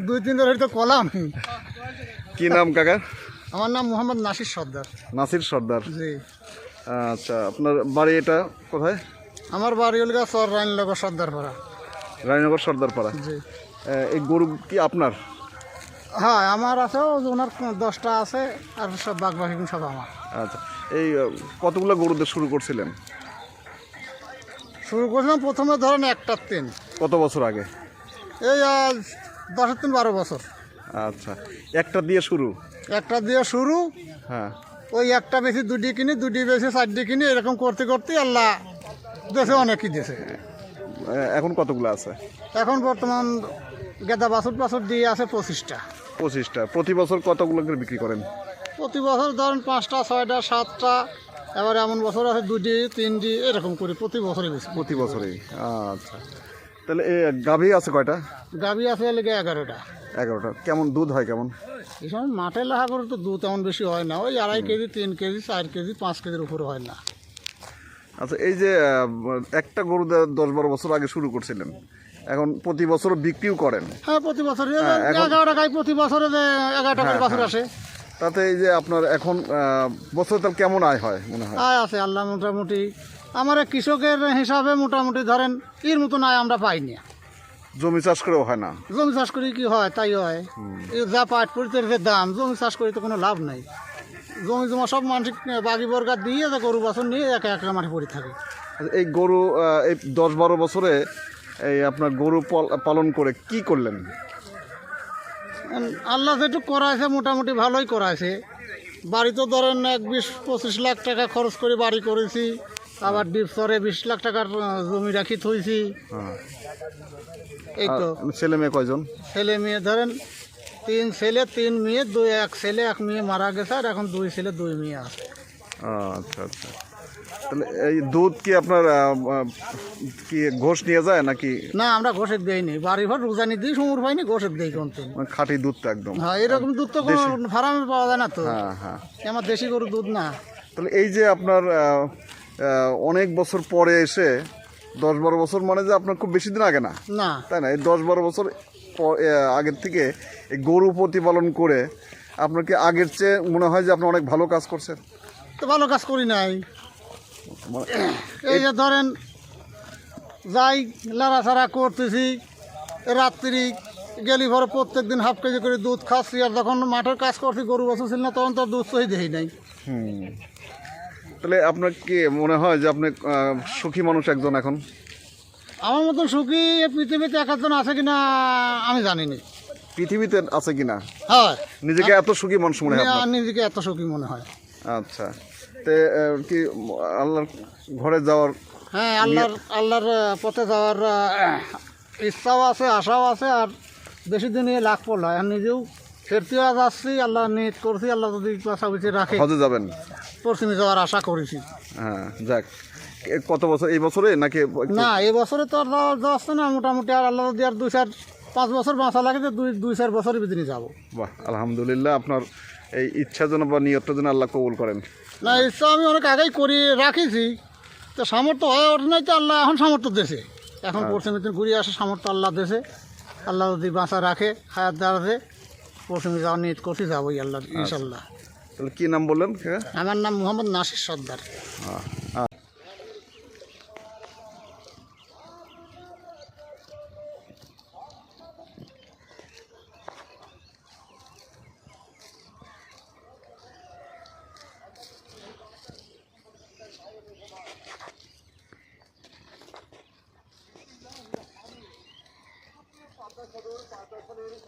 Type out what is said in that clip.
দুই তিন ধরে তো কলাম। কি নাম কাকা? আমার নাম মোহাম্মদ নাসির সর্দার। নাসির সর্দার। জি। আচ্ছা, আপনার বাড়ি এটা কোথায়? আমার বাড়ি হল চর রানীনগর সর্দারপাড়া। রানীনগর সর্দারপাড়া। জি। এই গরু কি আপনার? হ্যাঁ, আমার আছে, ওনার 10টা আছে, আর সব বাকি সব আমার। আচ্ছা, এই কতগুলো গরুতে শুরু করছিলেন? শুরু করছিলাম প্রথমে ধরেন 1টার 3। কত বছর আগে? এই 10-এর 3 12 বছর। আচ্ছা, একটা দিয়ে শুরু? একটা দিয়ে শুরু। হ্যাঁ। ওই একটা বেশি 2টি কিনি, 2টি বেশি 4টি কিনি, এরকম করতে করতে আল্লাহ দেশে অনেকই দেশে। এখন কতগুলো আছে? এখন বর্তমান গেদা বাছুর দিয়ে আছে 25টা। 25টা। প্রতি বছর কতগুলো করে বিক্রি করেন? প্রতি বছর ধরেন 5টা 6টা 7টা, এবার এমন বছর আছে 2টি 3টি, এরকম করি প্রতি বছরই বেশি। প্রতি বছরই। আচ্ছা, তাহলে গাভী আছে কয়টা? গাভী আছে লেগে 11টা। 11টা। কেমন দুধ হয় কেমন? এই সময় মাঠে লাহা করে তো দুধ তেমন বেশি হয় না, ওই 2.5 কেজি 3 কেজি 4 কেজি 5 কেজির উপরে হয় না। আচ্ছা, এই যে একটা গরু 10-12 বছর আগে শুরু করছিলেন, এখন প্রতি বছর বিক্রিও করেন? হ্যাঁ, প্রতি বছর 11 টাকায় প্রতি বছরে 11 টাকার বছর আসে। তাতে এই যে আপনার এখন বছর তার কেমন আয় হয় মনে হয়? আয় আছে আল্লাহ মোটামুটি, আমার কৃষকের হিসাবে মোটামুটি ধরেন এর মতন আয় আমরা পাই না। জমি চাষ করেও হয় না? জমি চাষ করি কি হয়, তাই হয়। যা পাট পরিতের যে দাম, জমি চাষ করি তো কোনো লাভ নাই। জমি জমা সব মানসিক বাগি বর্গা দিয়ে যে গরু বাছর নিয়ে একা একা মাঠে পড়ে থাকে। এই গরু এই 10-12 বছরে এই আপনার গরু পালন করে কি করলেন? আল্লাহ যেটুকু করাইছে মোটামুটি ভালোই করাইছে। বাড়ি তো ধরেন 20-25 লাখ টাকা খরচ করে বাড়ি করেছি, আবার ডিপসরে 20 লাখ টাকার জমি রাখি থইছি। এই তো। ছেলে মেয়ে কয়জন? ছেলে মেয়ে ধরেন 3 ছেলে 3 মেয়ে, 1 ছেলে 1 মেয়ে মারা গেছে, আর এখন 2 ছেলে 2 মেয়ে আছে। আচ্ছা আচ্ছা, তাহলে এই দুধ কি আপনার কি ঘোষ নিয়ে যায় নাকি? না, আমরা ঘোষেক দেইনি, বাড়ি ঘর রোজানি দিই, সমুর পাইনি, ঘোষেক দেই কোনতে। খাঁটি দুধটা একদম? হ্যাঁ, এরকম দুধ তো কোনো ফার্মে পাওয়া যায় না তো। হ্যাঁ হ্যাঁ। আমার দেশি গরু দুধ না। তাহলে এই যে আপনার অনেক বছর পরে এসে 10-12 বছর মানে যে আপনার খুব বেশি দিন আগে না, না তাই না? এই 10-12 বছর আগের থেকে এই গরু প্রতিপালন করে আপনার কি আগের চেয়ে মনে হয় যে আপনি অনেক ভালো কাজ করছেন? তো ভালো কাজ করি নাই। এই যে ধরেন যাই লাড়াছাড়া করতেছি, রাত্রি গেলি ভরে প্রত্যেক দিন হাফ কেজি করে দুধ খাচ্ছি, আর যখন মাঠের কাজ করছি গরু বাছুর ছিল না, তখন তো দুধ সহি দেই নাই। তাহলে আপনার কি মনে হয় যে আপনি সুখী মানুষ একজন এখন? আমার মতন সুখী পৃথিবীতে একজন আছে কিনা আমি জানি না। পৃথিবীতে আছে কিনা? হ্যাঁ। নিজেকে এত সুখী মানুষ মনে হয় আপনার? নিজেকে এত সুখী মনে হয়। আচ্ছা, তে কি আল্লাহর ঘরে যাওয়ার? হ্যাঁ, আল্লাহর পথে যাওয়ার ইচ্ছাও আছে, আশাও আছে, আর বেশি দিন লাখ পড়ল, আর নিজেও ফেরতেও যাচ্ছি, আল্লাহ নিয়ত করছি, আল্লাহ যদি পাশাপাশি রাখে হজে যাবেন? পশ্চিমে যাওয়ার আশা করেছি। হ্যাঁ, যাক। কত বছর, এই বছরে নাকি? না, এই বছরে তো আর যাচ্ছে না, মোটামুটি আর আল্লাহ যদি আর 2-4-5 বছর বাঁচা লাগে, তো 2-4 বছরের ভিতরে যাবো। বাহ, আলহামদুলিল্লাহ। আপনার এই ইচ্ছা যেন বা নিয়তটা যেন আল্লাহ কবুল করেন। না, ইচ্ছা আমি অনেক আগেই করি রাখিছি, তো সামর্থ্য হয়ে ওঠে নাই, তো আল্লাহ এখন সামর্থ্য দেশে, এখন পশ্চিমে ঘুরে আসে, সামর্থ্য আল্লাহ দেশে। আল্লাহ যদি বাঁচা রাখে, হায়াত দাঁড়াতে পশ্চিমে যাওয়ার নিয়ত করছি, যাবোই আল্লাহ ইনশাল্লাহ। তাহলে কি নাম বললেন? আমার নাম মোহাম্মদ নাসির সর্দার।